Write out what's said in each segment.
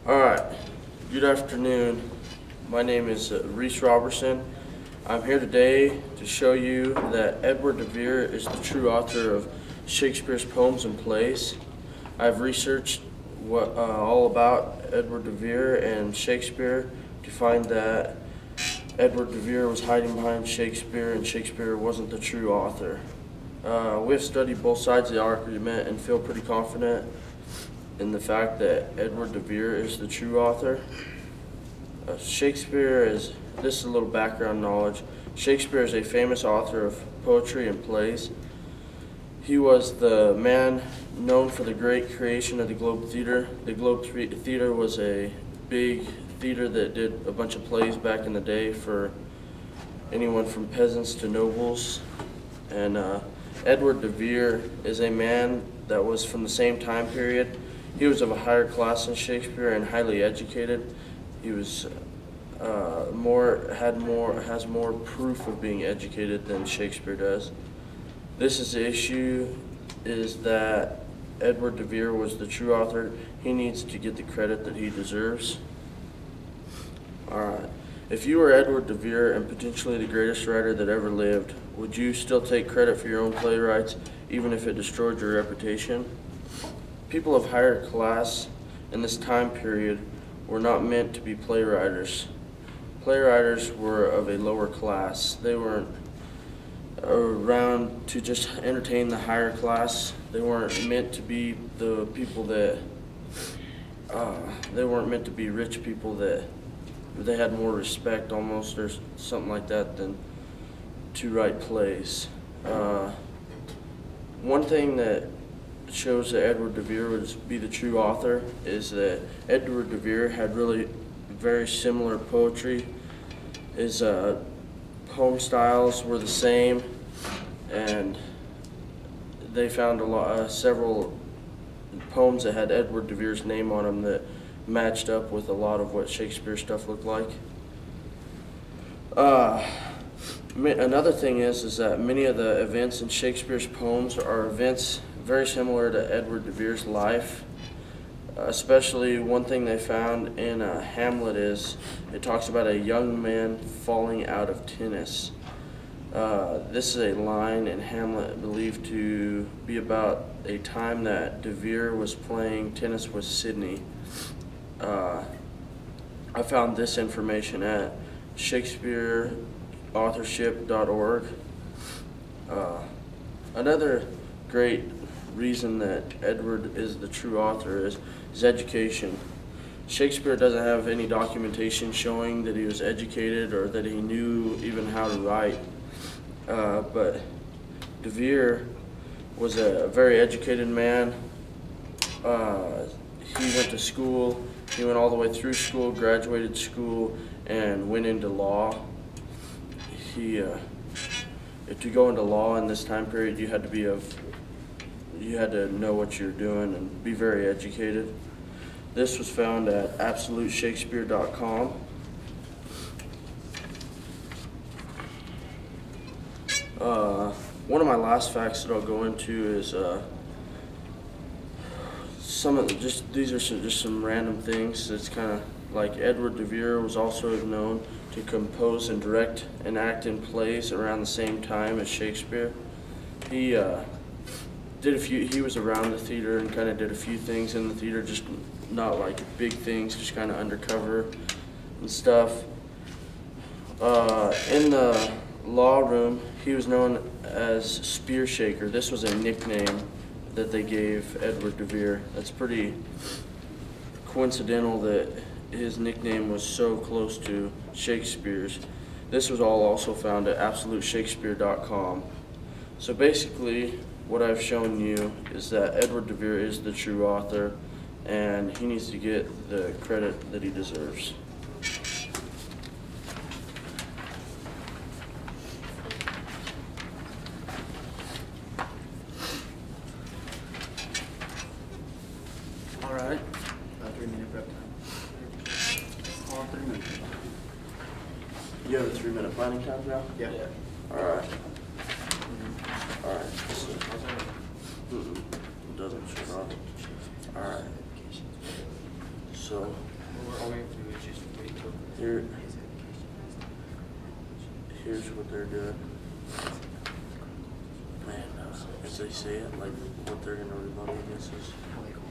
Alright, good afternoon. My name is Reese Robertson. I'm here today to show you that Edward de Vere is the true author of Shakespeare's poems and plays. I've researched all about Edward de Vere and Shakespeare to find that Edward de Vere was hiding behind Shakespeare and Shakespeare wasn't the true author. We've studied both sides of the argument and feel pretty confident in the fact that Edward de Vere is the true author. Shakespeare is, this is a little background knowledge, Shakespeare is a famous author of poetry and plays. He was the man known for the great creation of the Globe Theater. The Globe Theater was a big theater that did a bunch of plays back in the day for anyone from peasants to nobles. And Edward de Vere is a man that was from the same time period. He was of a higher class than Shakespeare and highly educated. He was has more proof of being educated than Shakespeare does. This is the issue, is that Edward de Vere was the true author. He needs to get the credit that he deserves. Alright, if you were Edward de Vere and potentially the greatest writer that ever lived, would you still take credit for your own playwrights even if it destroyed your reputation? People of higher class in this time period were not meant to be playwriters. Playwriters were of a lower class. They weren't around to just entertain the higher class. They weren't meant to be the people that, they weren't meant to be rich people that they had more respect almost or something like that than to write plays. One thing that shows that Edward de Vere would be the true author is that Edward de Vere had really very similar poetry. His poem styles were the same, and they found several poems that had Edward de Vere's name on them that matched up with a lot of what Shakespeare stuff looked like. Another thing is that many of the events in Shakespeare's poems are events very similar to Edward de Vere's life. Especially one thing they found in Hamlet is it talks about a young man falling out of tennis. This is a line in Hamlet believed to be about a time that de Vere was playing tennis with Sydney. I found this information at shakespeareauthorship.org. Another great reason that Edward is the true author is his education. Shakespeare doesn't have any documentation showing that he was educated or that he knew even how to write, but de Vere was a very educated man. He went to school, he went all the way through school, graduated school, and went into law. If you go into law in this time period, you had to know what you're doing and be very educated. This was found at absoluteshakespeare.com. One of my last facts that I'll go into is these are just some random things. It's kind of like Edward de Vere was also known to compose and direct and act in plays around the same time as Shakespeare. He was around the theater and kind of did a few things in the theater, just not like big things, just kind of undercover and stuff. In the law room, he was known as Spear Shaker. This was a nickname that they gave Edward de Vere. That's pretty coincidental that his nickname was so close to Shakespeare's. This was all also found at absoluteshakespeare.com. So basically, what I've shown you is that Edward de Vere is the true author, and he needs to get the credit that he deserves. All right. 3-minute prep time. All 3 minutes. You have a 3-minute planning time now? Yeah. All right. All right. It doesn't shut off. All right. So All we have to do is just wait till. Here's what they're doing. Man, as they say it, like what they're going to rebut against is,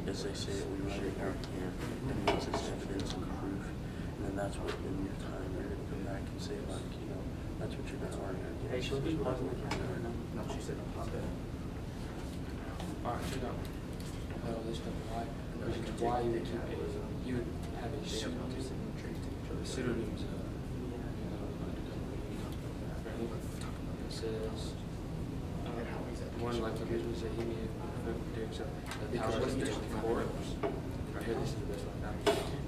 as they say it, we write it down here, and once it's evidence and proof, and then that's what in your time you're going to come back and say, like, you know, that's what you're going to argue against. Hey, she'll be pausing the camera right now. No, she said pause it. Alright, check out. This stuff, why you would keep it, you would have a pseudonym, pseudonyms, it says, one like the business that he may have doing so, the power of the court. Right here, this is the best one now.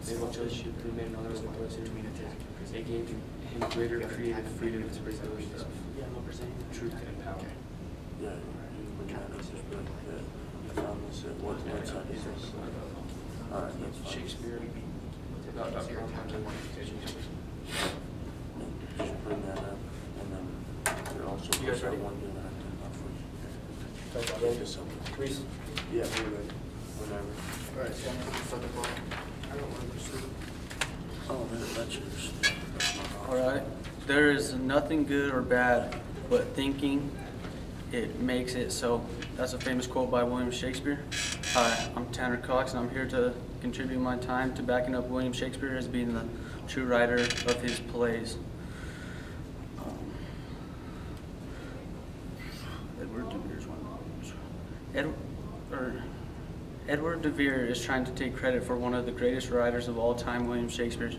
They will judge you through men and others with those who mean it. It gave him greater creative freedom to express truth and power. Yeah, you bring that up, just be like, yeah, I found this at what website is this? Alright, that's fine. Shakespeare. About Just bring that up, and then you're also. You guys ready? One doing that for you. Just something. Please. Yeah, we're ready. Whenever. Alright, so I'm going to start the clock. I don't want to pursue. Oh, that's yours. All right. There is nothing good or bad, but thinking it makes it so. That's a famous quote by William Shakespeare. Hi, I'm Tanner Cox, and I'm here to contribute my time to backing up William Shakespeare as being the true writer of his plays. Edward de Vere is trying to take credit for one of the greatest writers of all time, William Shakespeare.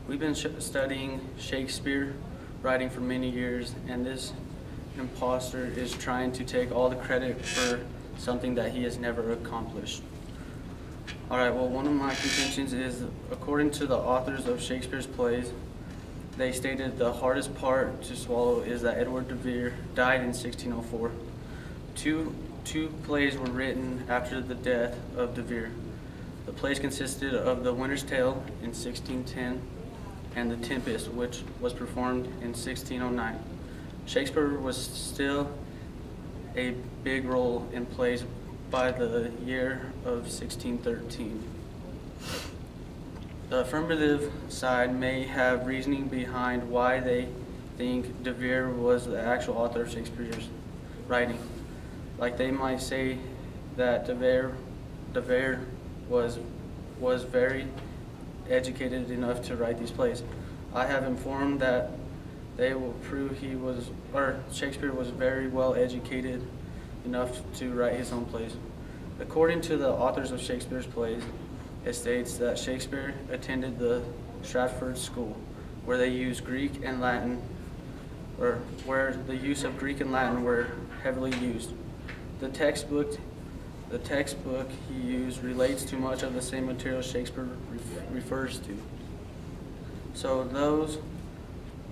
We've been studying Shakespeare writing for many years, and this imposter is trying to take all the credit for something that he has never accomplished. Alright, well, one of my contentions is, according to the authors of Shakespeare's plays, they stated the hardest part to swallow is that Edward de Vere died in 1604. Two plays were written after the death of de Vere. The plays consisted of The Winter's Tale in 1610 and The Tempest, which was performed in 1609. Shakespeare was still a big role in plays by the year of 1613. The affirmative side may have reasoning behind why they think de Vere was the actual author of Shakespeare's writing. Like they might say that de Vere was very educated enough to write these plays. I have informed that they will prove Shakespeare was very well educated enough to write his own plays. According to the authors of Shakespeare's plays, it states that Shakespeare attended the Stratford School, where they used Greek and Latin, or where the use of Greek and Latin were heavily used. The textbook he used relates to much of the same material Shakespeare refers to. So those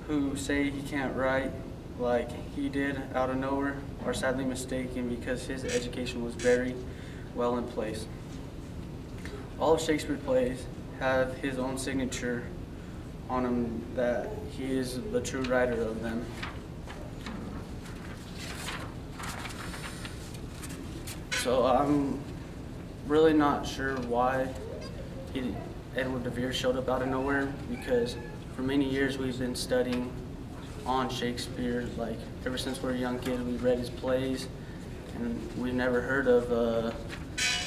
who say he can't write like he did out of nowhere are sadly mistaken, because his education was very well in place. All of Shakespeare's plays have his own signature on them, that he is the true writer of them. So I'm really not sure why Edward de Vere showed up out of nowhere, because for many years we've been studying on Shakespeare. Like ever since we were young kids, we read his plays, and we've never heard of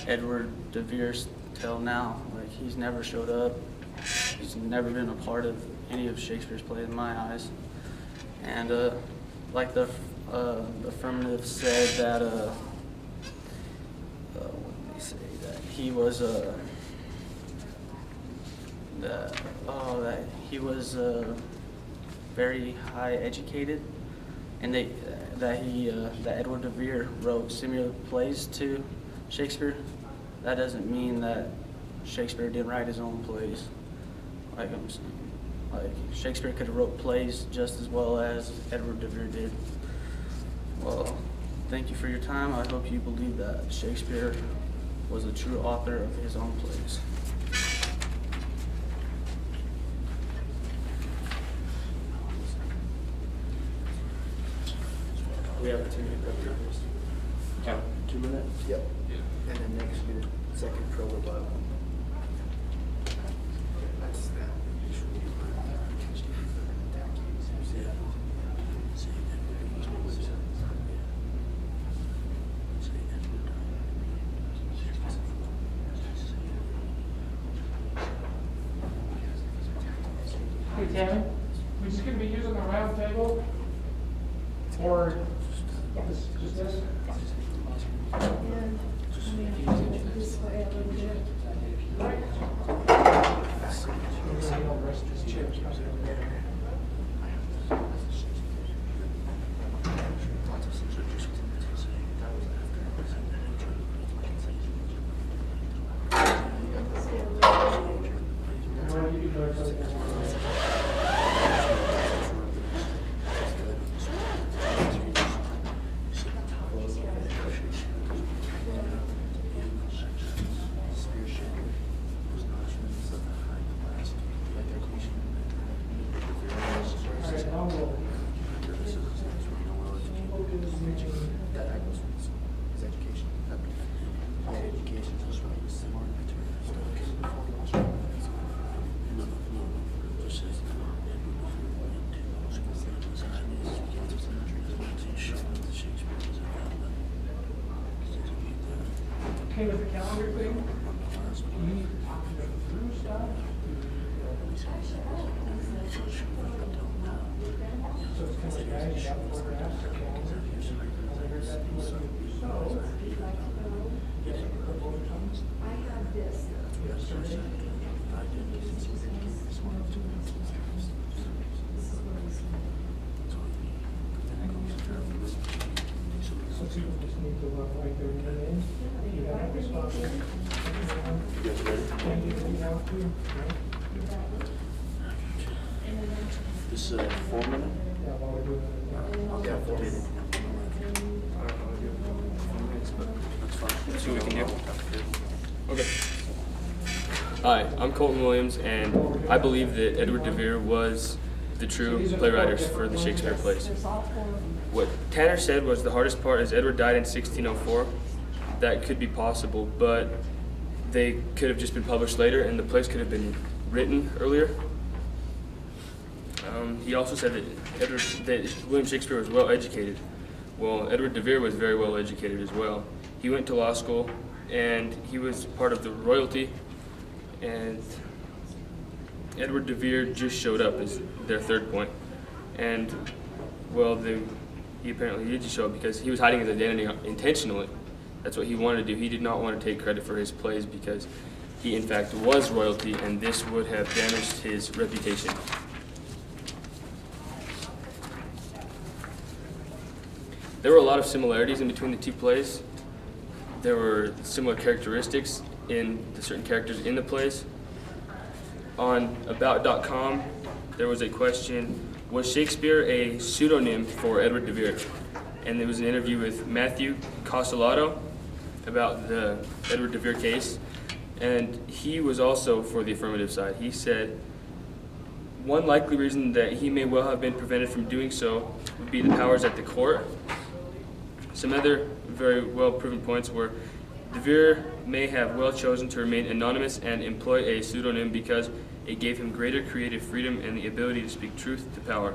Edward de Vere till now. Like he's never showed up. He's never been a part of any of Shakespeare's plays in my eyes. And like the affirmative said that what did they say, that he was that he was very high educated, and that Edward de Vere wrote similar plays to Shakespeare. That doesn't mean that Shakespeare didn't write his own plays. Like I'm saying, like Shakespeare could have wrote plays just as well as Edward de Vere did. Well, thank you for your time. I hope you believe that Shakespeare was a true author of his own plays. We have a 2-minute break. Yeah. 2 minutes? Yep. Yeah. And then next, do the second pro rebuttal. That's we just going to be using the round table, or just this? Okay with the calendar thing? You need to talk to them through stuff. So it's kind of like, guys, you got photographs or calendar. I have this. So people just need to look like they're in. You have a response. You guys ready? This is 4 minutes? Yeah, while we're doing it. Yeah, 4 minutes. That's fine. Let's see what we can do. Okay. Hi, I'm Colton Williams, and I believe that Edward de Vere was the true playwright for the Shakespeare plays. What Tanner said was the hardest part is Edward died in 1604. That could be possible, but they could have just been published later, and the plays could have been written earlier. He also said that William Shakespeare was well educated. Well, Edward de Vere was very well educated as well. He went to law school, and he was part of the royalty, and Edward de Vere just showed up is their third point. And, well, he apparently did just show up because he was hiding his identity intentionally. That's what he wanted to do. He did not want to take credit for his plays because he, in fact, was royalty, and this would have damaged his reputation. There were a lot of similarities in between the two plays. There were similar characteristics in the certain characters in the plays. On about.com, there was a question, was Shakespeare a pseudonym for Edward de Vere? And there was an interview with Matthew Costellato about the Edward de Vere case, and he was also for the affirmative side. He said, one likely reason that he may well have been prevented from doing so would be the powers at the court. Some other very well proven points were de Vere may have well chosen to remain anonymous and employ a pseudonym because it gave him greater creative freedom and the ability to speak truth to power.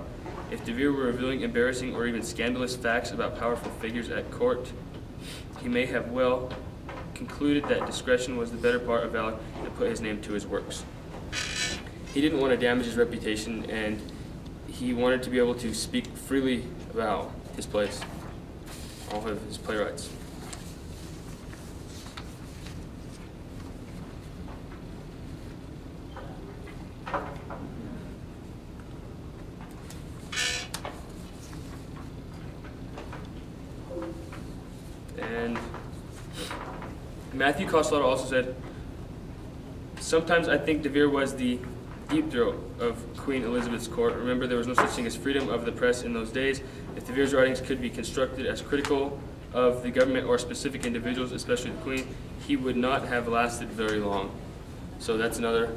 If de Vere were revealing embarrassing or even scandalous facts about powerful figures at court, he may have well concluded that discretion was the better part of valor and put his name to his works. He didn't want to damage his reputation, and he wanted to be able to speak freely about his plays, all of his playwrights. And Matthew Costello also said, sometimes I think de Vere was the deep throat of Queen Elizabeth's court. Remember, there was no such thing as freedom of the press in those days. If de Vere's writings could be constructed as critical of the government or specific individuals, especially the Queen, he would not have lasted very long. So that's another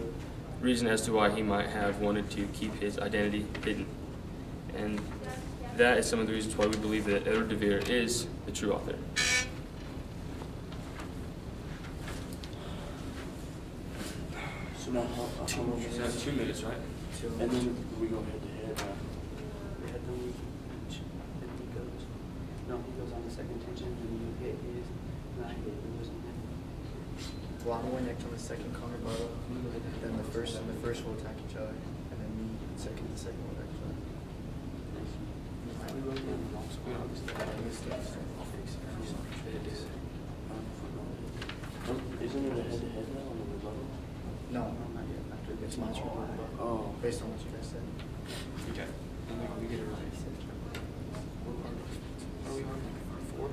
reason as to why he might have wanted to keep his identity hidden. And that is some of the reasons why we believe that Edward de Vere is the true author. So now, how much is that? 2 minutes, right? And then we go head to head. No, he goes on the second tension, and you hit his, and I hit yours, and then. Well, I'm going next on the second counter bottle. Then the first will attack each other, and then me second, the second will attack each other. Isn't it a head-to-head now on the level? No, not yet. After this match, Oh. based on what you guys said. Okay. And we get it right. Are we on 4?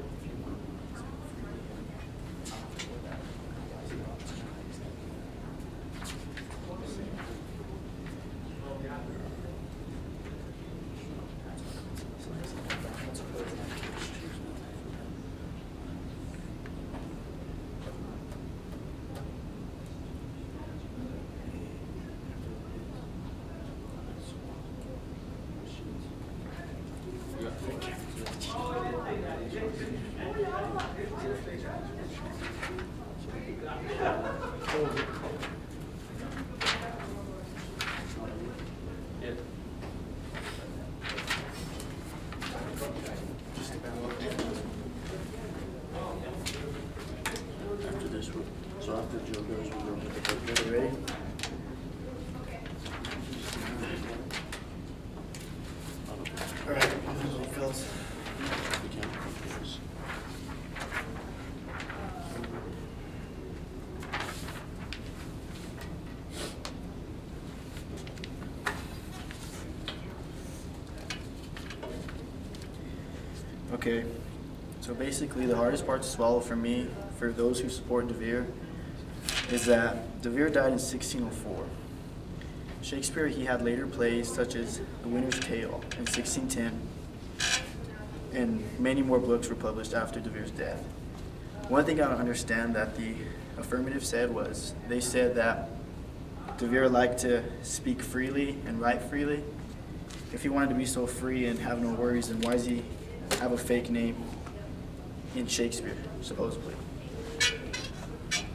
After this, so after Joe goes, we're going to hit the head. You ready? All right, I'm gonna go, fellas. We can. Okay, so basically the hardest part to swallow for me, for those who support De Vere, is that De Vere died in 1604. Shakespeare, he had later plays such as The Winter's Tale in 1610, and many more books were published after De Vere's death. One thing I don't understand that the affirmative said was, they said that De Vere liked to speak freely and write freely. If he wanted to be so free and have no worries, then why does he have a fake name in Shakespeare, supposedly?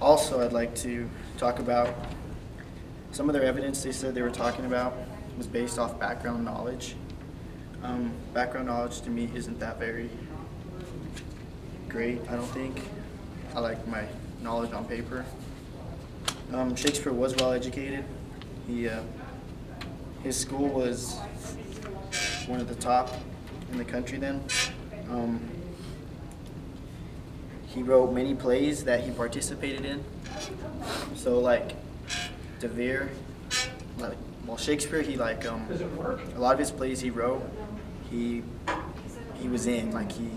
Also, I'd like to talk about some of their evidence they said they were talking about was based off background knowledge. Background knowledge to me isn't that very great, I don't think. I like my knowledge on paper. Shakespeare was well educated. His school was one of the top in the country then. He wrote many plays that he participated in. So like De Vere, Shakespeare, he a lot of his plays he wrote, he was in, like he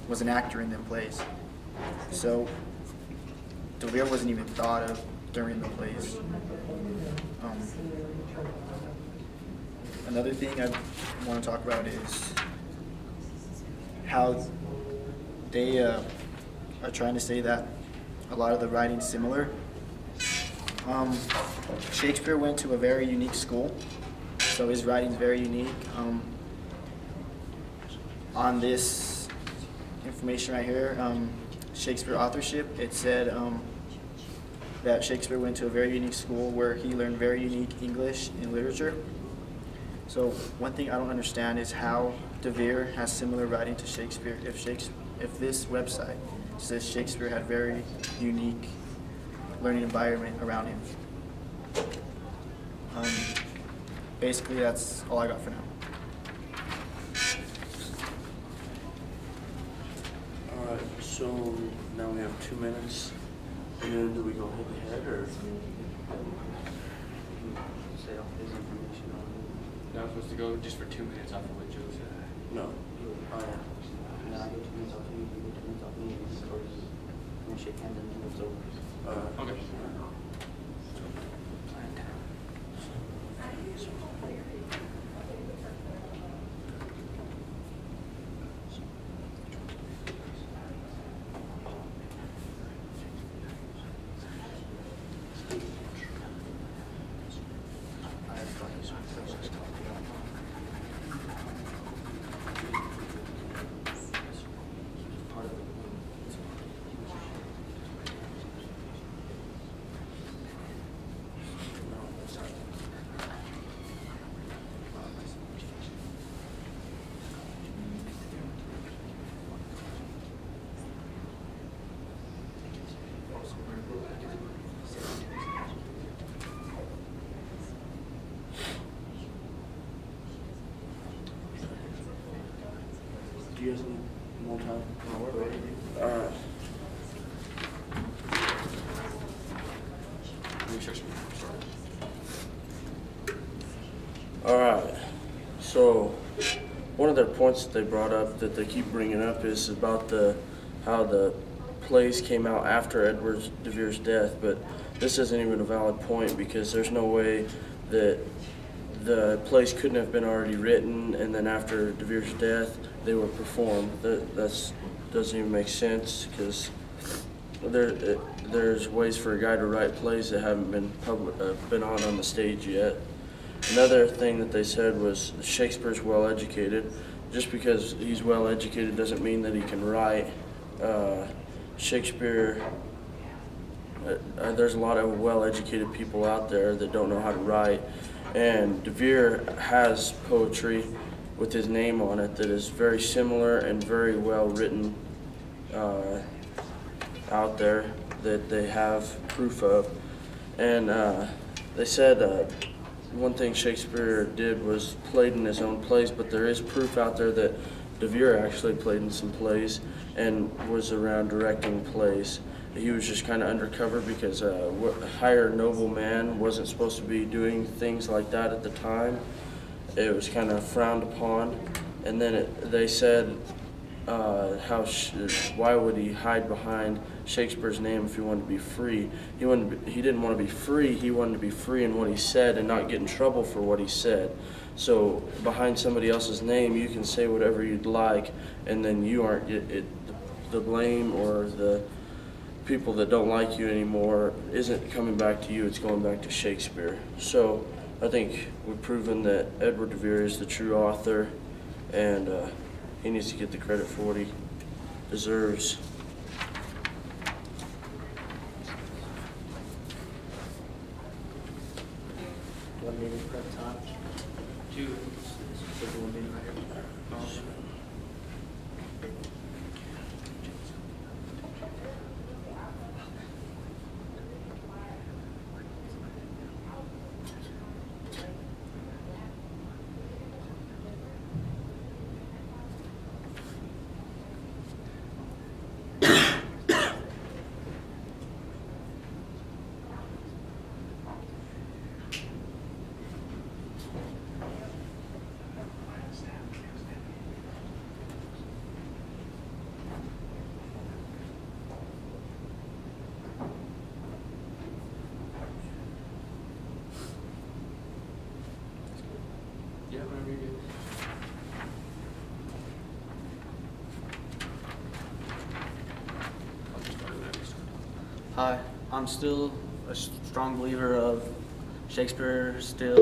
was an actor in them plays. So De Vere wasn't even thought of during the plays. Another thing I want to talk about is how they are trying to say that a lot of the writing's similar. Shakespeare went to a very unique school, so his writing's very unique. On this information right here, Shakespeare authorship, it said that Shakespeare went to a very unique school where he learned very unique English and literature. So one thing I don't understand is how De Vere has similar writing to Shakespeare if this website says Shakespeare had very unique learning environment around him. Basically, that's all I got for now. All right, so now we have 2 minutes. And then do we go head to head or? Say all his information on it. Now I'm supposed to go just for 2 minutes off of what Joe said. No. Oh, yeah. And then I go 2 minutes off you, you go 2 minutes off me, and we shake hands and then it's over. Okay. Do you guys need More time. Alright. Alright. So, one of their points that they brought up, that they keep bringing up, is about how the plays came out after Edward de Vere's death, but this isn't even a valid point because there's no way that the plays couldn't have been already written and then after de Vere's death they were performed. That doesn't even make sense because there's ways for a guy to write plays that haven't been on the stage yet. Another thing that they said was Shakespeare's well educated. Just because he's well educated doesn't mean that he can write. Shakespeare, there's a lot of well-educated people out there that don't know how to write, and de Vere has poetry with his name on it that is very similar and very well written out there that they have proof of. And they said one thing Shakespeare did was played in his own plays, but there is proof out there that de Vere actually played in some plays and was around directing plays. He was just kind of undercover because a higher nobleman wasn't supposed to be doing things like that at the time. It was kind of frowned upon. And then they said why would he hide behind Shakespeare's name if he wanted to be free? He didn't want to be free. He wanted to be free in what he said and not get in trouble for what he said. So behind somebody else's name, you can say whatever you'd like, and then you aren't the blame, or the people that don't like you anymore isn't coming back to you. It's going back to Shakespeare. So I think we've proven that Edward de Vere is the true author, and he needs to get the credit for what he deserves. One minute prep time. Two. So do 1 minute right here. Yeah, whenever you're good. Hi, I'm still a strong believer of Shakespeare still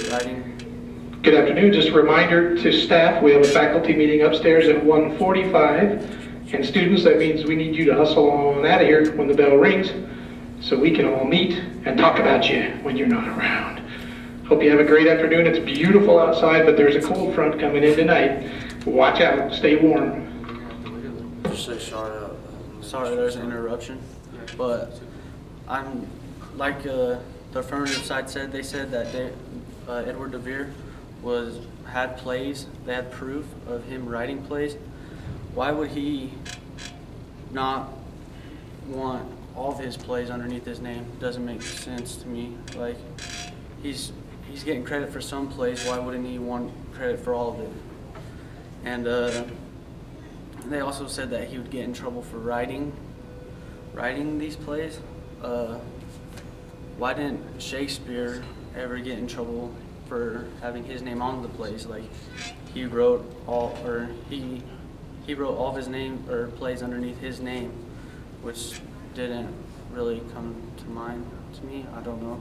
writing. Good afternoon. Just a reminder to staff, we have a faculty meeting upstairs at 1:45. And students, that means we need you to hustle on out of here when the bell rings so we can all meet and talk about you when you're not around. Hope you have a great afternoon. It's beautiful outside, but there's a cold front coming in tonight. Watch out. Stay warm. Just say sorry. Sorry, there's an interruption, but I'm like the affirmative side said. They said that Edward de Vere had plays. They had proof of him writing plays. Why would he not want all of his plays underneath his name? Doesn't make sense to me. Like he's getting credit for some plays. Why wouldn't he want credit for all of it? And they also said that he would get in trouble for writing these plays. Why didn't Shakespeare ever get in trouble for having his name on the plays? Like he wrote all of his name or plays underneath his name, which didn't really come to mind to me. I don't know.